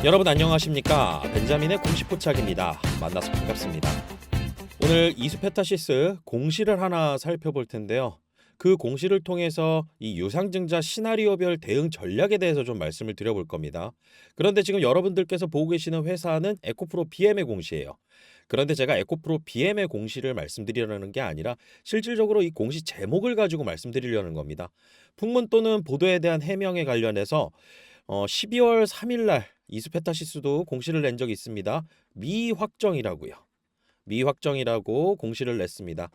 여러분 안녕하십니까? 벤자민의 공시 포착입니다. 만나서 반갑습니다. 오늘 이수페타시스 공시를 하나 살펴볼 텐데요. 그 공시를 통해서 이 유상증자 시나리오별 대응 전략에 대해서 좀 말씀을 드려볼 겁니다. 그런데 지금 여러분들께서 보고 계시는 회사는 에코프로 BM의 공시예요. 그런데 제가 에코프로 BM의 공시를 말씀드리려는 게 아니라 실질적으로 이 공시 제목을 가지고 말씀드리려는 겁니다. 풍문 또는 보도에 대한 해명에 관련해서 12월 3일 날 이수페타시스도 공시를 낸 적이 있습니다. 미확정이라고요. 미확정이라고 공시를 냈습니다.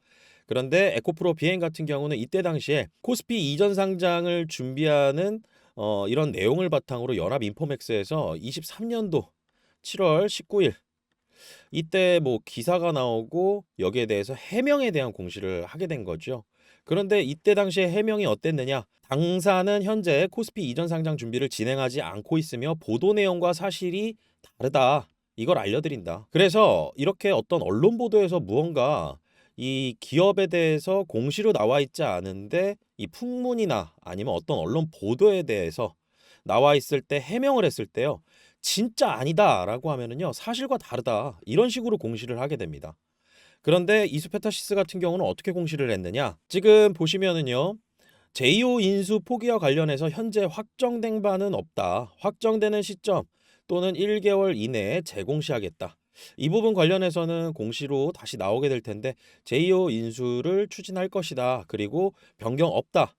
그런데 에코프로 비행 같은 경우는 이때 당시에 코스피 이전 상장을 준비하는 이런 내용을 바탕으로 연합인포맥스에서 23년도 7월 19일 이때 뭐 기사가 나오고 여기에 대해서 해명에 대한 공시를 하게 된 거죠. 그런데 이때 당시에 해명이 어땠느냐? 당사는 현재 코스피 이전 상장 준비를 진행하지 않고 있으며 보도 내용과 사실이 다르다. 이걸 알려드린다. 그래서 이렇게 어떤 언론 보도에서 무언가 이 기업에 대해서 공시로 나와 있지 않은데 이 풍문이나 아니면 어떤 언론 보도에 대해서 나와 있을 때 해명을 했을 때요. 진짜 아니다라고 하면은요. 사실과 다르다. 이런 식으로 공시를 하게 됩니다. 그런데 이수페타시스 같은 경우는 어떻게 공시를 했느냐? 지금 보시면은요. 제이오 인수 포기와 관련해서 현재 확정된 바는 없다. 확정되는 시점 또는 1개월 이내에 재공시하겠다. 이 부분 관련해서는 공시로 다시 나오게 될 텐데 제이오 인수를 추진할 것이다. 그리고 변경 없다.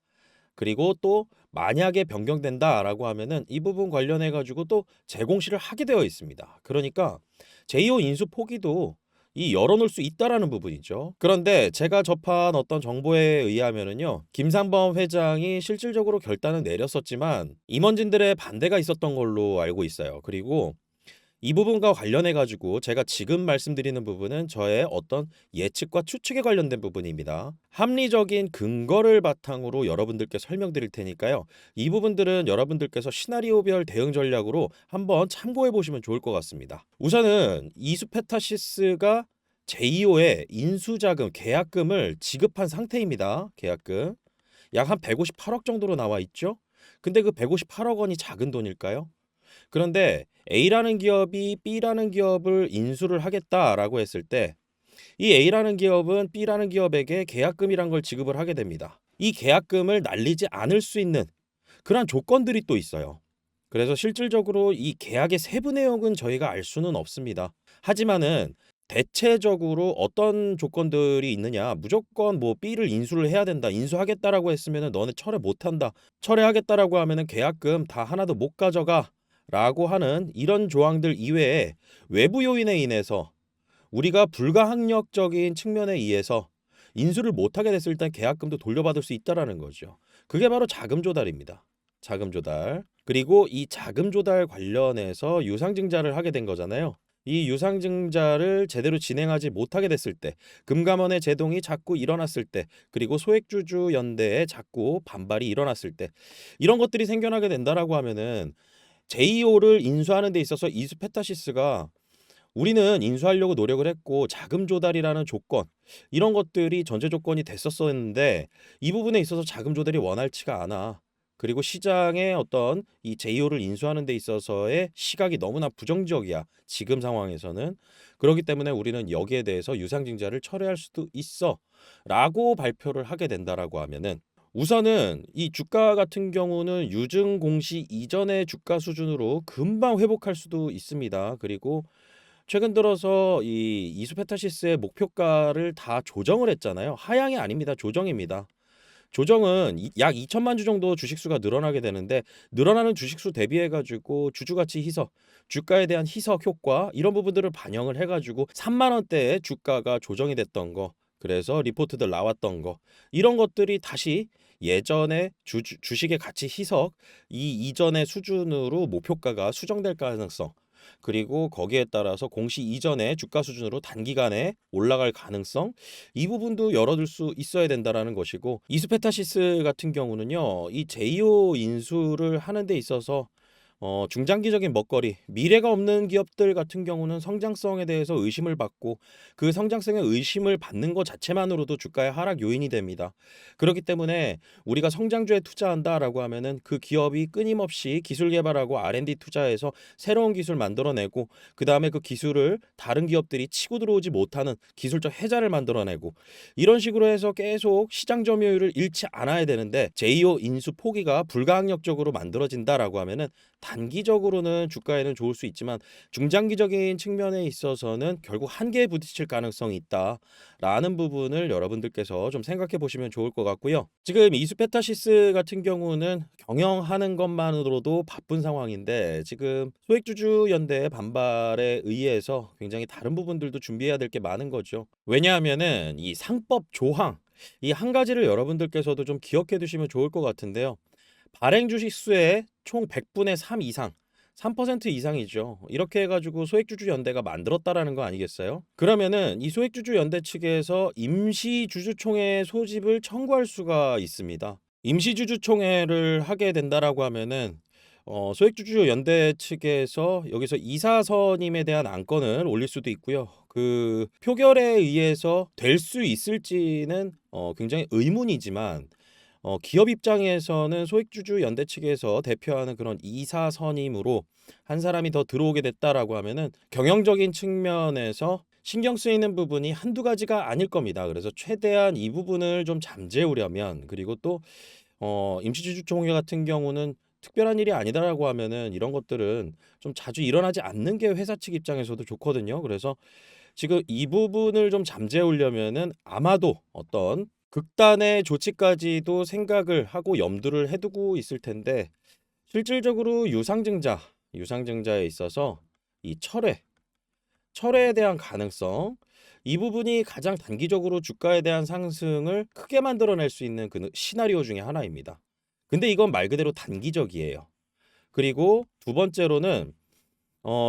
그리고 또 만약에 변경된다라고 하면은 이 부분 관련해 가지고 또 재공시를 하게 되어 있습니다. 그러니까 제2호 인수 포기도 이 열어놓을 수 있다라는 부분이죠. 그런데 제가 접한 어떤 정보에 의하면은요, 김상범 회장이 실질적으로 결단을 내렸었지만 임원진들의 반대가 있었던 걸로 알고 있어요. 그리고 이 부분과 관련해 가지고 제가 지금 말씀드리는 부분은 저의 어떤 예측과 추측에 관련된 부분입니다. 합리적인 근거를 바탕으로 여러분들께 설명드릴 테니까요. 이 부분들은 여러분들께서 시나리오별 대응 전략으로 한번 참고해 보시면 좋을 것 같습니다. 우선은 이수페타시스가 제2호의 인수자금, 계약금을 지급한 상태입니다. 계약금. 약 한 158억 정도로 나와 있죠. 근데 그 158억 원이 작은 돈일까요? 그런데 A라는 기업이 B라는 기업을 인수를 하겠다라고 했을 때 이 A라는 기업은 B라는 기업에게 계약금이란 걸 지급을 하게 됩니다. 이 계약금을 날리지 않을 수 있는 그러한 조건들이 또 있어요. 그래서 실질적으로 이 계약의 세부 내용은 저희가 알 수는 없습니다. 하지만은 대체적으로 어떤 조건들이 있느냐, 무조건 뭐 B를 인수를 해야 된다, 인수하겠다라고 했으면은 너네 철회 못한다, 철회하겠다라고 하면은 계약금 다 하나도 못 가져가 라고 하는 이런 조항들 이외에 외부 요인에 인해서 우리가 불가항력적인 측면에 의해서 인수를 못하게 됐을 때 계약금도 돌려받을 수 있다라는 거죠. 그게 바로 자금 조달입니다. 자금 조달. 그리고 이 자금 조달 관련해서 유상증자를 하게 된 거잖아요. 이 유상증자를 제대로 진행하지 못하게 됐을 때, 금감원의 제동이 자꾸 일어났을 때, 그리고 소액주주 연대에 자꾸 반발이 일어났을 때, 이런 것들이 생겨나게 된다라고 하면은 제2호를 인수하는 데 있어서 이수페타시스가 우리는 인수하려고 노력을 했고 자금 조달이라는 조건 이런 것들이 전제 조건이 됐었었는데 이 부분에 있어서 자금 조달이 원활치가 않아. 그리고 시장의 어떤 이 제2호를 인수하는 데 있어서의 시각이 너무나 부정적이야. 지금 상황에서는. 그렇기 때문에 우리는 여기에 대해서 유상증자를 철회할 수도 있어. 라고 발표를 하게 된다라고 하면은 우선은 이 주가 같은 경우는 유증 공시 이전의 주가 수준으로 금방 회복할 수도 있습니다. 그리고 최근 들어서 이 이수페타시스의 목표가를 다 조정을 했잖아요. 하향이 아닙니다. 조정입니다. 조정은 약 2천만 주 정도 주식수가 늘어나게 되는데 늘어나는 주식수 대비해 가지고 주주가치 희석, 주가에 대한 희석 효과 이런 부분들을 반영을 해 가지고 3만 원대의 주가가 조정이 됐던 거. 그래서 리포트들 나왔던 거. 이런 것들이 다시 예전에 주식의 가치 희석 이 이전의 수준으로 목표가가 수정될 가능성 그리고 거기에 따라서 공시 이전의 주가 수준으로 단기간에 올라갈 가능성 이 부분도 열어둘 수 있어야 된다라는 것이고 이수페타시스 같은 경우는요 이 제2호 인수를 하는 데 있어서 중장기적인 먹거리, 미래가 없는 기업들 같은 경우는 성장성에 대해서 의심을 받고 그 성장성에 의심을 받는 것 자체만으로도 주가의 하락 요인이 됩니다. 그렇기 때문에 우리가 성장주에 투자한다라고 하면은 그 기업이 끊임없이 기술 개발하고 R&D 투자해서 새로운 기술 만들어내고 그다음에 그 기술을 다른 기업들이 치고 들어오지 못하는 기술적 해자를 만들어내고 이런 식으로 해서 계속 시장 점유율을 잃지 않아야 되는데 제2호 인수 포기가 불가항력적으로 만들어진다라고 하면은 단기적으로는 주가에는 좋을 수 있지만 중장기적인 측면에 있어서는 결국 한계에 부딪힐 가능성이 있다라는 부분을 여러분들께서 좀 생각해 보시면 좋을 것 같고요. 지금 이수페타시스 같은 경우는 경영하는 것만으로도 바쁜 상황인데 지금 소액주주 연대의 반발에 의해서 굉장히 다른 부분들도 준비해야 될 게 많은 거죠. 왜냐하면은 이 상법 조항 이 한 가지를 여러분들께서도 좀 기억해 두시면 좋을 것 같은데요. 발행 주식 수의 총 100분의 3 이상, 3% 이상이죠. 이렇게 해가지고 소액주주 연대가 만들었다라는 거 아니겠어요? 그러면은 이 소액주주 연대 측에서 임시주주총회 소집을 청구할 수가 있습니다. 임시주주총회를 하게 된다라고 하면은 소액주주 연대 측에서 여기서 이사 선임에 대한 안건을 올릴 수도 있고요. 그 표결에 의해서 될 수 있을지는 굉장히 의문이지만 기업 입장에서는 소액주주 연대 측에서 대표하는 그런 이사 선임으로 한 사람이 더 들어오게 됐다라고 하면은 경영적인 측면에서 신경 쓰이는 부분이 한두 가지가 아닐 겁니다. 그래서 최대한 이 부분을 좀 잠재우려면 그리고 또 임시주주총회 같은 경우는 특별한 일이 아니다라고 하면은 이런 것들은 좀 자주 일어나지 않는 게 회사 측 입장에서도 좋거든요. 그래서 지금 이 부분을 좀 잠재우려면은 아마도 어떤 극단의 조치까지도 생각을 하고 염두를 해두고 있을 텐데 실질적으로 유상증자에 있어서 이 철회에 대한 가능성 이 부분이 가장 단기적으로 주가에 대한 상승을 크게 만들어낼 수 있는 그 시나리오 중에 하나입니다. 근데 이건 말 그대로 단기적이에요. 그리고 두 번째로는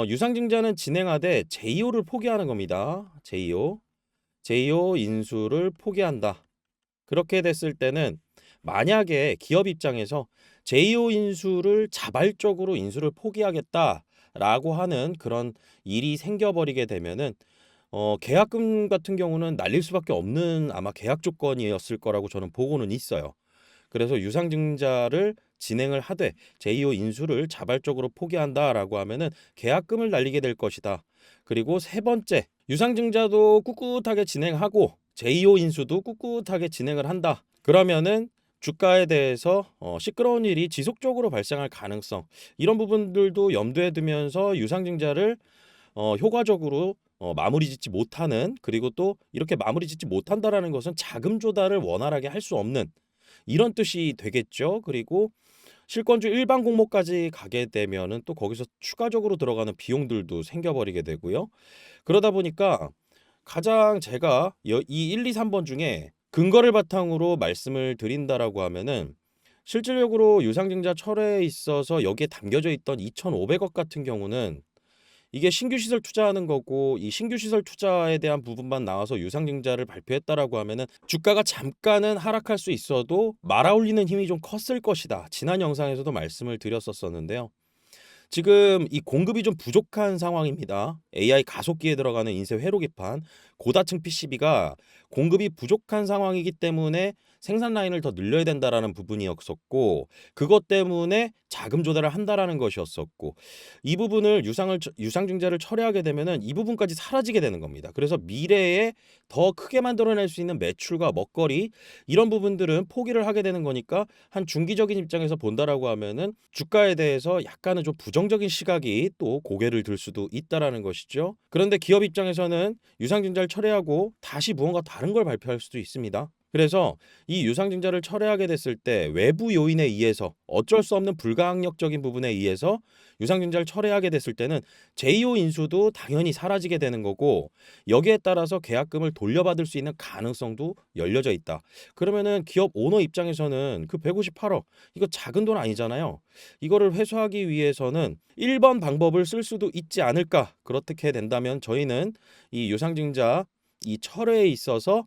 유상증자는 진행하되 제2호를 포기하는 겁니다. 제2호 인수를 포기한다. 그렇게 됐을 때는 만약에 기업 입장에서 제2호 인수를 자발적으로 인수를 포기하겠다라고 하는 그런 일이 생겨버리게 되면은 계약금 같은 경우는 날릴 수밖에 없는 아마 계약 조건이었을 거라고 저는 보고는 있어요. 그래서 유상증자를 진행을 하되 제2호 인수를 자발적으로 포기한다라고 하면은 계약금을 날리게 될 것이다. 그리고 세 번째, 유상증자도 꿋꿋하게 진행하고 제2호 인수도 꿋꿋하게 진행을 한다. 그러면은 주가에 대해서 시끄러운 일이 지속적으로 발생할 가능성 이런 부분들도 염두에 두면서 유상증자를 효과적으로 마무리 짓지 못하는 그리고 또 이렇게 마무리 짓지 못한다라는 것은 자금 조달을 원활하게 할 수 없는 이런 뜻이 되겠죠. 그리고 실권주 일반 공모까지 가게 되면은 또 거기서 추가적으로 들어가는 비용들도 생겨버리게 되고요. 그러다 보니까 가장 제가 이 1, 2, 3번 중에 근거를 바탕으로 말씀을 드린다라고 하면은 실질적으로 유상증자 철회에 있어서 여기에 담겨져 있던 2,500억 같은 경우는 이게 신규 시설 투자하는 거고 이 신규 시설 투자에 대한 부분만 나와서 유상증자를 발표했다라고 하면은 주가가 잠깐은 하락할 수 있어도 말아올리는 힘이 좀 컸을 것이다. 지난 영상에서도 말씀을 드렸었는데요. 지금 이 공급이 좀 부족한 상황입니다. AI 가속기에 들어가는 인쇄 회로 기판, 고다층 PCB가 공급이 부족한 상황이기 때문에 생산 라인을 더 늘려야 된다라는 부분이었었고 그것 때문에 자금 조달을 한다라는 것이었었고 이 부분을 유상증자를 철회하게 되면은 이 부분까지 사라지게 되는 겁니다. 그래서 미래에 더 크게 만들어낼 수 있는 매출과 먹거리 이런 부분들은 포기를 하게 되는 거니까 한 중기적인 입장에서 본다라고 하면은 주가에 대해서 약간은 좀 부정적인 시각이 또 고개를 들 수도 있다라는 것이죠. 그런데 기업 입장에서는 유상증자를 철회하고 다시 무언가 다른 걸 발표할 수도 있습니다. 그래서 이 유상증자를 철회하게 됐을 때 외부 요인에 의해서 어쩔 수 없는 불가항력적인 부분에 의해서 유상증자를 철회하게 됐을 때는 제2호 인수도 당연히 사라지게 되는 거고 여기에 따라서 계약금을 돌려받을 수 있는 가능성도 열려져 있다. 그러면은 기업 오너 입장에서는 그 158억 이거 작은 돈 아니잖아요. 이거를 회수하기 위해서는 1번 방법을 쓸 수도 있지 않을까. 그렇게 된다면 저희는 이 유상증자 이 철회에 있어서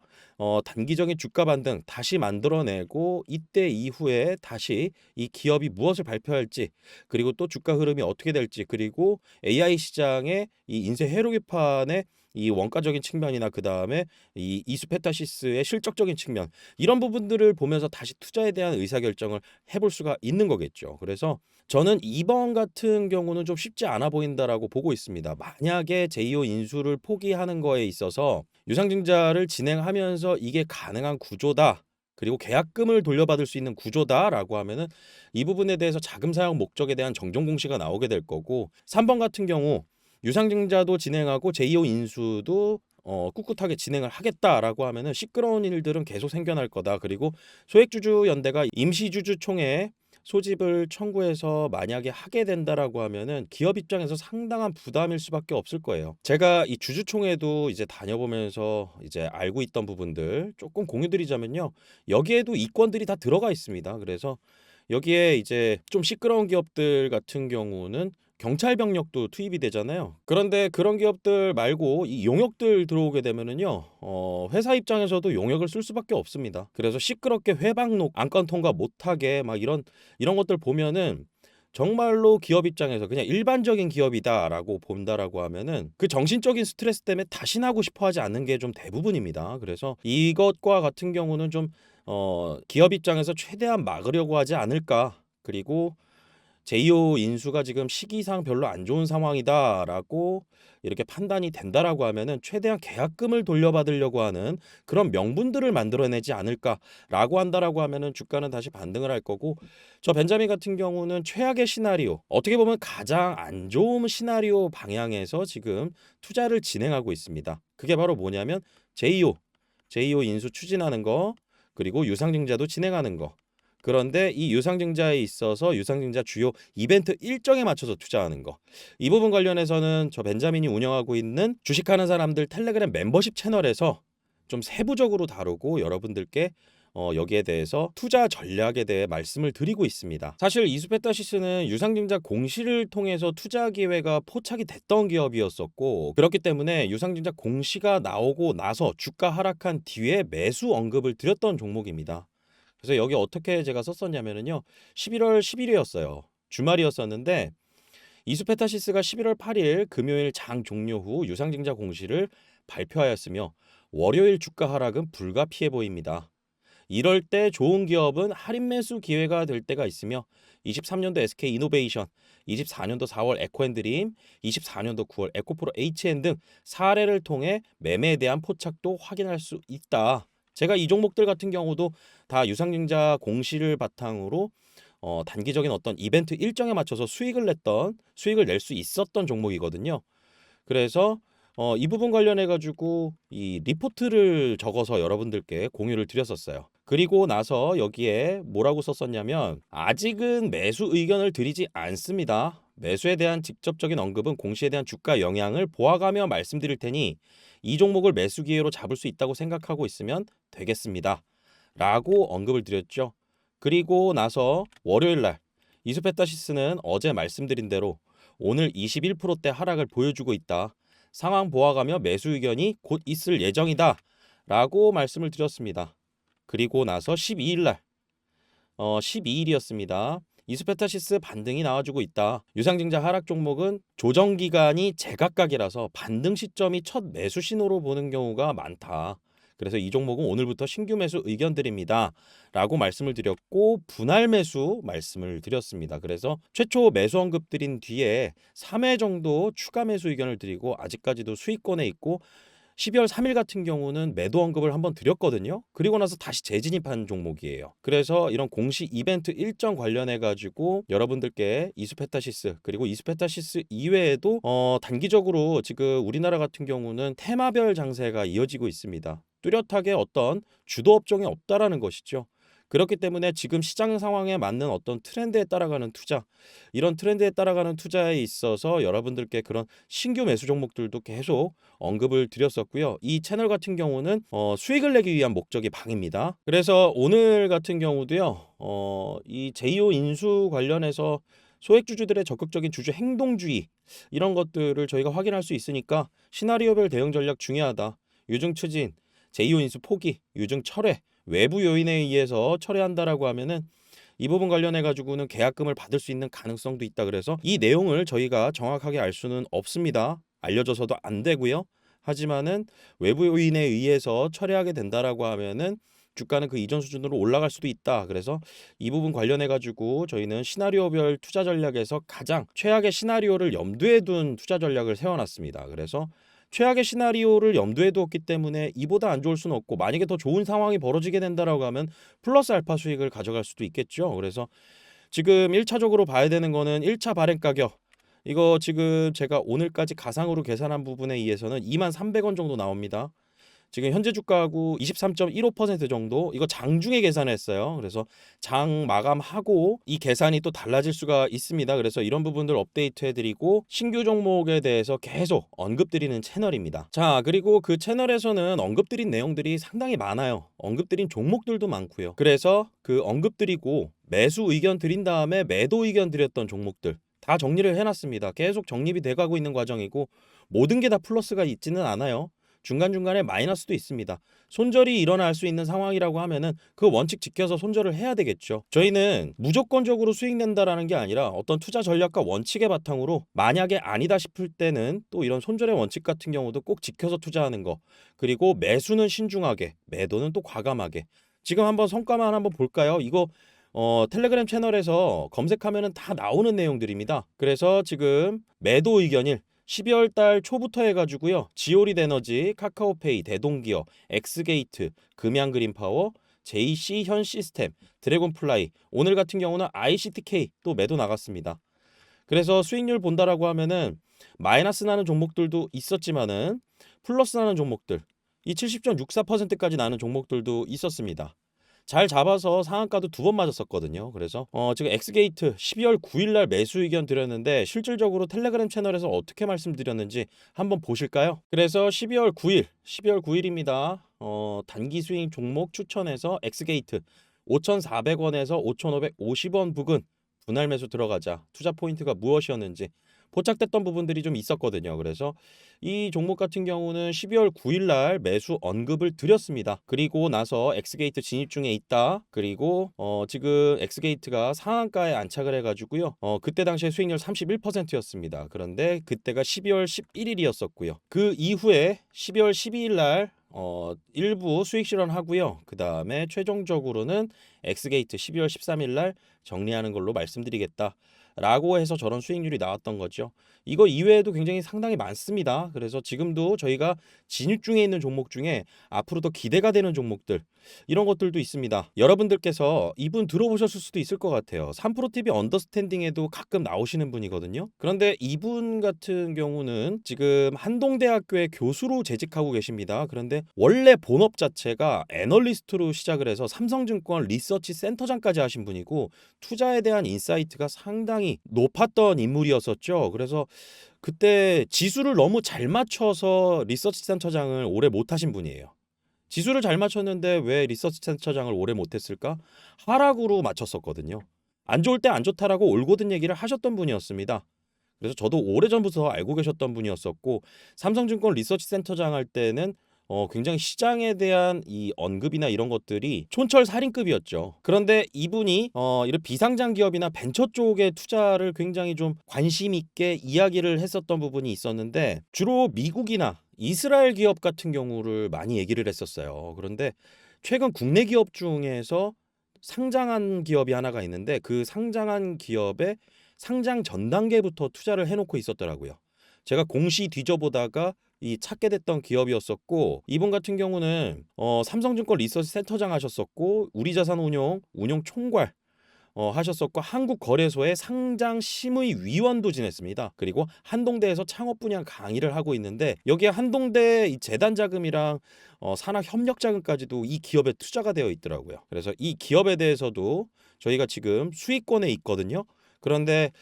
단기적인 주가 반등 다시 만들어내고 이때 이후에 다시 이 기업이 무엇을 발표할지 그리고 또 주가 흐름이 어떻게 될지 그리고 AI 시장의 이 인쇄 회로기판의 이 원가적인 측면이나 그다음에 이 이수페타시스의 실적적인 측면 이런 부분들을 보면서 다시 투자에 대한 의사결정을 해볼 수가 있는 거겠죠. 그래서 저는 이번 같은 경우는 좀 쉽지 않아 보인다라고 보고 있습니다. 만약에 제2호 인수를 포기하는 거에 있어서 유상증자를 진행하면서 이게 가능한 구조다. 그리고 계약금을 돌려받을 수 있는 구조다라고 하면은 이 부분에 대해서 자금 사용 목적에 대한 정정 공시가 나오게 될 거고 3번 같은 경우 유상증자도 진행하고 제2호 인수도 꿋꿋하게 진행을 하겠다라고 하면은 시끄러운 일들은 계속 생겨날 거다. 그리고 소액주주 연대가 임시주주총회에 소집을 청구해서 만약에 하게 된다라고 하면은 기업 입장에서 상당한 부담일 수밖에 없을 거예요. 제가 이 주주총회도 이제 다녀보면서 이제 알고 있던 부분들 조금 공유드리자면요. 여기에도 이권들이 다 들어가 있습니다. 그래서 여기에 이제 좀 시끄러운 기업들 같은 경우는 경찰 병력도 투입이 되잖아요. 그런데 그런 기업들 말고 이 용역들 들어오게 되면은요, 회사 입장에서도 용역을 쓸 수밖에 없습니다. 그래서 시끄럽게 회방록 안건 통과 못하게 막 이런 것들 보면은 정말로 기업 입장에서 그냥 일반적인 기업이다라고 본다라고 하면은 그 정신적인 스트레스 때문에 다신 하고 싶어 하지 않는 게 좀 대부분입니다. 그래서 이것과 같은 경우는 좀 기업 입장에서 최대한 막으려고 하지 않을까. 그리고 제2호 인수가 지금 시기상 별로 안 좋은 상황이다라고 이렇게 판단이 된다라고 하면은 최대한 계약금을 돌려받으려고 하는 그런 명분들을 만들어내지 않을까라고 한다라고 하면은 주가는 다시 반등을 할 거고 저 벤자민 같은 경우는 최악의 시나리오 어떻게 보면 가장 안 좋은 시나리오 방향에서 지금 투자를 진행하고 있습니다. 그게 바로 뭐냐면 제2호 인수 추진하는 거 그리고 유상증자도 진행하는 거 그런데 이 유상증자에 있어서 유상증자 주요 이벤트 일정에 맞춰서 투자하는 거. 이 부분 관련해서는 저 벤자민이 운영하고 있는 주식하는 사람들 텔레그램 멤버십 채널에서 좀 세부적으로 다루고 여러분들께 여기에 대해서 투자 전략에 대해 말씀을 드리고 있습니다. 사실 이수페타시스는 유상증자 공시를 통해서 투자 기회가 포착이 됐던 기업이었었고 그렇기 때문에 유상증자 공시가 나오고 나서 주가 하락한 뒤에 매수 언급을 드렸던 종목입니다. 그래서 여기 어떻게 제가 썼었냐면은요. 11월 10일이었어요. 주말이었었는데 이수페타시스가 11월 8일 금요일 장 종료 후 유상증자 공시를 발표하였으며 월요일 주가 하락은 불가피해 보입니다. 이럴 때 좋은 기업은 할인 매수 기회가 될 때가 있으며 23년도 SK 이노베이션, 24년도 4월 에코앤드림, 24년도 9월 에코프로 HN 등 사례를 통해 매매에 대한 포착도 확인할 수 있다. 제가 이 종목들 같은 경우도 다 유상증자 공시를 바탕으로 단기적인 어떤 이벤트 일정에 맞춰서 수익을 낼 수 있었던 종목이거든요. 그래서 이 부분 관련해 가지고 이 리포트를 적어서 여러분들께 공유를 드렸었어요. 그리고 나서 여기에 뭐라고 썼었냐면 아직은 매수 의견을 드리지 않습니다. 매수에 대한 직접적인 언급은 공시에 대한 주가 영향을 보아가며 말씀드릴 테니 이 종목을 매수 기회로 잡을 수 있다고 생각하고 있으면 되겠습니다. 라고 언급을 드렸죠. 그리고 나서 월요일 날 이수페타시스는 어제 말씀드린 대로 오늘 21%대 하락을 보여주고 있다. 상황 보아가며 매수 의견이 곧 있을 예정이다. 라고 말씀을 드렸습니다. 그리고 나서 12일 날 12일이었습니다. 이수페타시스 반등이 나와주고 있다. 유상증자 하락 종목은 조정 기간이 제각각이라서 반등 시점이 첫 매수 신호로 보는 경우가 많다. 그래서 이 종목은 오늘부터 신규 매수 의견 드립니다. 라고 말씀을 드렸고 분할 매수 말씀을 드렸습니다. 그래서 최초 매수 언급 드린 뒤에 3회 정도 추가 매수 의견을 드리고 아직까지도 수익권에 있고 12월 3일 같은 경우는 매도 언급을 한번 드렸거든요. 그리고 나서 다시 재진입한 종목이에요. 그래서 이런 공시 이벤트 일정 관련해 가지고 여러분들께 이수페타시스 그리고 이수페타시스 이외에도 단기적으로 지금 우리나라 같은 경우는 테마별 장세가 이어지고 있습니다. 뚜렷하게 어떤 주도 업종이 없다라는 것이죠. 그렇기 때문에 지금 시장 상황에 맞는 어떤 트렌드에 따라가는 투자, 이런 트렌드에 따라가는 투자에 있어서 여러분들께 그런 신규 매수 종목들도 계속 언급을 드렸었고요. 이 채널 같은 경우는 수익을 내기 위한 목적이 방입니다. 그래서 오늘 같은 경우도요. 이 제2호 인수 관련해서 소액주주들의 적극적인 주주 행동주의 이런 것들을 저희가 확인할 수 있으니까 시나리오별 대응 전략 중요하다. 유증 추진, 제2호 인수 포기, 유증 철회, 외부 요인에 의해서 철회한다라고 하면은 이 부분 관련해 가지고는 계약금을 받을 수 있는 가능성도 있다. 그래서 이 내용을 저희가 정확하게 알 수는 없습니다. 알려져서도 안 되고요. 하지만은 외부 요인에 의해서 철회하게 된다라고 하면은 주가는 그 이전 수준으로 올라갈 수도 있다. 그래서 이 부분 관련해 가지고 저희는 시나리오별 투자 전략에서 가장 최악의 시나리오를 염두에 둔 투자 전략을 세워놨습니다. 그래서 최악의 시나리오를 염두에 두었기 때문에 이보다 안 좋을 수는 없고, 만약에 더 좋은 상황이 벌어지게 된다라고 하면 플러스 알파 수익을 가져갈 수도 있겠죠. 그래서 지금 1차적으로 봐야 되는 거는 1차 발행 가격, 이거 지금 제가 오늘까지 가상으로 계산한 부분에 의해서는 23,300원 정도 나옵니다. 지금 현재 주가하고 23.15% 정도, 이거 장중에 계산했어요. 그래서 장 마감하고 이 계산이 또 달라질 수가 있습니다. 그래서 이런 부분들 업데이트 해드리고 신규 종목에 대해서 계속 언급드리는 채널입니다. 자, 그리고 그 채널에서는 언급드린 내용들이 상당히 많아요. 언급드린 종목들도 많고요. 그래서 그 언급드리고 매수 의견 드린 다음에 매도 의견 드렸던 종목들 다 정리를 해놨습니다. 계속 정립이 돼가고 있는 과정이고, 모든 게 다 플러스가 있지는 않아요. 중간중간에 마이너스도 있습니다. 손절이 일어날 수 있는 상황이라고 하면은 그 원칙 지켜서 손절을 해야 되겠죠. 저희는 무조건적으로 수익 낸다라는 게 아니라 어떤 투자 전략과 원칙의 바탕으로 만약에 아니다 싶을 때는 또 이런 손절의 원칙 같은 경우도 꼭 지켜서 투자하는 거, 그리고 매수는 신중하게, 매도는 또 과감하게. 지금 한번 성과만 한번 볼까요? 이거 텔레그램 채널에서 검색하면은 다 나오는 내용들입니다. 그래서 지금 매도 의견일 12월 달 초부터 해가지고요. 지오릿 에너지, 카카오페이, 대동기업, 엑스게이트, 금양그린파워, JC 현 시스템, 드래곤플라이, 오늘 같은 경우는 ICTK 또 매도 나갔습니다. 그래서 수익률 본다라고 하면은 마이너스 나는 종목들도 있었지만은 플러스 나는 종목들, 이 70.64%까지 나는 종목들도 있었습니다. 잘 잡아서 상한가도 2번 맞았었거든요. 그래서 지금 엑스게이트 12월 9일 날 매수 의견 드렸는데 실질적으로 텔레그램 채널에서 어떻게 말씀드렸는지 한번 보실까요? 그래서 12월 9일입니다. 단기 수익 종목 추천해서 엑스게이트 5,400원에서 5,550원 부근 분할 매수 들어가자. 투자 포인트가 무엇이었는지 포착됐던 부분들이 좀 있었거든요. 그래서 이 종목 같은 경우는 12월 9일 날 매수 언급을 드렸습니다. 그리고 나서 엑스게이트 진입 중에 있다. 그리고 지금 엑스게이트가 상한가에 안착을 해가지고요. 그때 당시에 수익률 31%였습니다. 그런데 그때가 12월 11일이었었고요. 그 이후에 12월 12일 날 일부 수익 실현하고요. 그 다음에 최종적으로는 엑스게이트 12월 13일 날 정리하는 걸로 말씀드리겠다 라고 해서 저런 수익률이 나왔던 거죠. 이거 이외에도 굉장히 상당히 많습니다. 그래서 지금도 저희가 진입 중에 있는 종목 중에 앞으로 더 기대가 되는 종목들, 이런 것들도 있습니다. 여러분들께서 이분 들어보셨을 수도 있을 것 같아요. 3프로TV 언더스탠딩에도 가끔 나오시는 분이거든요. 그런데 이분 같은 경우는 지금 한동대학교의 교수로 재직하고 계십니다. 그런데 원래 본업 자체가 애널리스트로 시작을 해서 삼성증권 리서치 센터장까지 하신 분이고, 투자에 대한 인사이트가 상당히 높았던 인물이었었죠. 그래서 그때 지수를 너무 잘 맞춰서 리서치 센터장을 오래 못 하신 분이에요. 지수를 잘 맞췄는데 왜 리서치 센터장을 오래 못했을까? 하락으로 맞췄었거든요. 안 좋을 때 안 좋다라고 올곧은 얘기를 하셨던 분이었습니다. 그래서 저도 오래전부터 알고 계셨던 분이었었고, 삼성증권 리서치 센터장 할 때는 굉장히 시장에 대한 이 언급이나 이런 것들이 촌철살인급이었죠. 그런데 이분이 이런 비상장 기업이나 벤처 쪽에 투자를 굉장히 좀 관심 있게 이야기를 했었던 부분이 있었는데, 주로 미국이나 이스라엘 기업 같은 경우를 많이 얘기를 했었어요. 그런데 최근 국내 기업 중에서 상장한 기업이 하나가 있는데, 그 상장한 기업의 상장 전 단계부터 투자를 해놓고 있었더라고요. 제가 공시 뒤져보다가 이 찾게 됐던 기업이었었고, 이분 같은 경우는 삼성증권 리서치 센터장 하셨었고, 우리자산운용 총괄 하셨었고, 한국거래소의 상장 심의위원도 지냈습니다. 그리고 한동대에서 창업 분야 강의를 하고 있는데, 여기에 한동대 이 재단 자금이랑 산학 협력 자금까지도 이 기업에 투자가 되어 있더라고요. 그래서 이 기업에 대해서도 저희가 지금 수익권에 있거든요. 그런데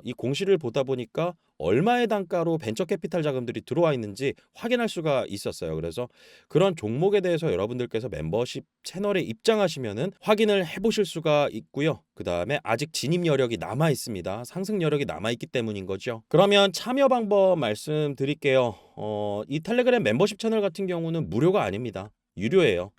이 공시를 보다 보니까 얼마의 단가로 벤처 캐피탈 자금들이 들어와 있는지 확인할 수가 있었어요. 그래서 그런 종목에 대해서 여러분들께서 멤버십 채널에 입장하시면은 확인을 해보실 수가 있고요. 그 다음에 아직 진입 여력이 남아 있습니다. 상승 여력이 남아 있기 때문인 거죠. 그러면 참여 방법 말씀드릴게요. 이 텔레그램 멤버십 채널 같은 경우는 무료가 아닙니다. 유료예요.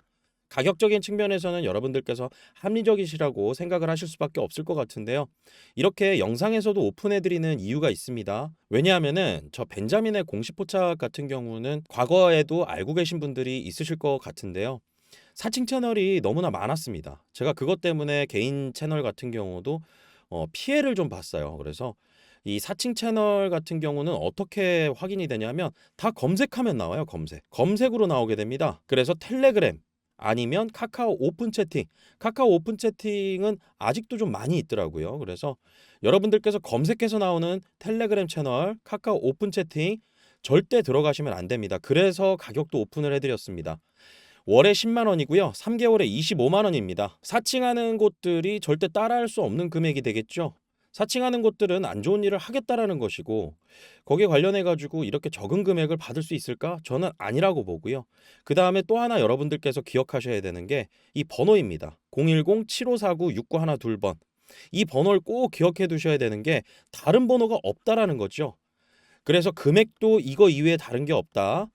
가격적인 측면에서는 여러분들께서 합리적이시라고 생각을 하실 수밖에 없을 것 같은데요. 이렇게 영상에서도 오픈해드리는 이유가 있습니다. 왜냐하면은 저 벤자민의 공식 포착 같은 경우는 과거에도 알고 계신 분들이 있으실 것 같은데요. 사칭 채널이 너무나 많았습니다. 제가 그것 때문에 개인 채널 같은 경우도 피해를 좀 봤어요. 그래서 이 사칭 채널 같은 경우는 어떻게 확인이 되냐면 다 검색하면 나와요. 검색으로 나오게 됩니다. 그래서 텔레그램 아니면 카카오 오픈 채팅. 카카오 오픈 채팅은 아직도 좀 많이 있더라고요. 그래서 여러분들께서 검색해서 나오는 텔레그램 채널 카카오 오픈 채팅 절대 들어가시면 안 됩니다. 그래서 가격도 오픈을 해드렸습니다. 월에 10만 원이고요. 3개월에 25만 원입니다. 사칭하는 곳들이 절대 따라할 수 없는 금액이 되겠죠. 사칭하는 곳들은 안 좋은 일을 하겠다라는 것이고 거기에 관련해 가지고 이렇게 적은 금액을 받을 수 있을까? 저는 아니라고 보고요. 그 다음에 또 하나 여러분들께서 기억하셔야 되는 게 이 번호입니다. 010-7549-6912번. 이 번호를 꼭 기억해 두셔야 되는 게 다른 번호가 없다라는 거죠. 그래서 금액도 이거 이외에 다른 게 없다.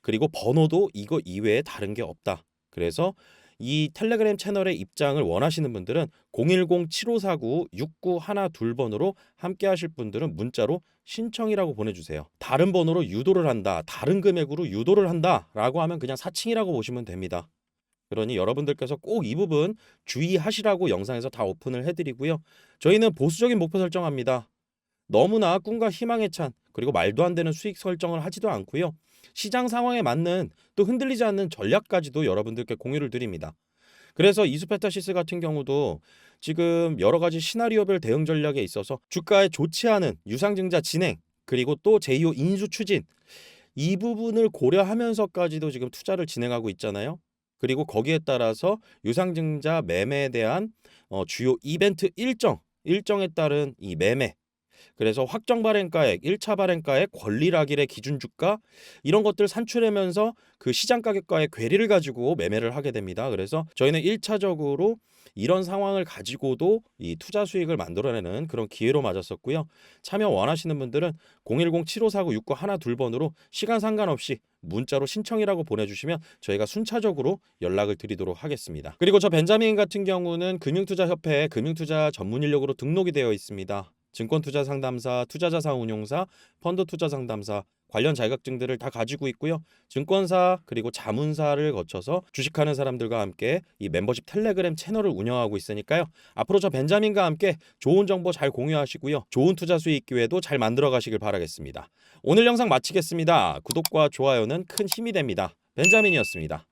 그리고 번호도 이거 이외에 다른 게 없다. 그래서 이 텔레그램 채널에 입장을 원하시는 분들은 010-7549-6912번으로 함께 하실 분들은 문자로 신청이라고 보내주세요. 다른 번호로 유도를 한다, 다른 금액으로 유도를 한다라고 하면 그냥 사칭이라고 보시면 됩니다. 그러니 여러분들께서 꼭 이 부분 주의하시라고 영상에서 다 오픈을 해드리고요. 저희는 보수적인 목표 설정합니다. 너무나 꿈과 희망에 찬 그리고 말도 안 되는 수익 설정을 하지도 않고요. 시장 상황에 맞는 또 흔들리지 않는 전략까지도 여러분들께 공유를 드립니다. 그래서 이수페타시스 같은 경우도 지금 여러 가지 시나리오별 대응 전략에 있어서 주가에 좋지 않은 유상증자 진행 그리고 또 제2호 인수 추진 이 부분을 고려하면서까지도 지금 투자를 진행하고 있잖아요. 그리고 거기에 따라서 유상증자 매매에 대한 주요 이벤트 일정에 따른 이 매매 그래서 확정 발행가액, 1차 발행가액, 권리락일의 기준 주가 이런 것들 산출하면서 그 시장 가격과의 괴리를 가지고 매매를 하게 됩니다. 그래서 저희는 1차적으로 이런 상황을 가지고도 이 투자 수익을 만들어내는 그런 기회로 맞았었고요. 참여 원하시는 분들은 010-7549-6912번으로 시간 상관없이 문자로 신청이라고 보내주시면 저희가 순차적으로 연락을 드리도록 하겠습니다. 그리고 저 벤자민 같은 경우는 금융투자협회에 금융투자 전문 인력으로 등록이 되어 있습니다. 증권투자상담사, 투자자산운용사, 펀드투자상담사 관련 자격증들을 다 가지고 있고요. 증권사 그리고 자문사를 거쳐서 주식하는 사람들과 함께 이 멤버십 텔레그램 채널을 운영하고 있으니까요. 앞으로 저 벤자민과 함께 좋은 정보 잘 공유하시고요. 좋은 투자 수익 기회도 잘 만들어 가시길 바라겠습니다. 오늘 영상 마치겠습니다. 구독과 좋아요는 큰 힘이 됩니다. 벤자민이었습니다.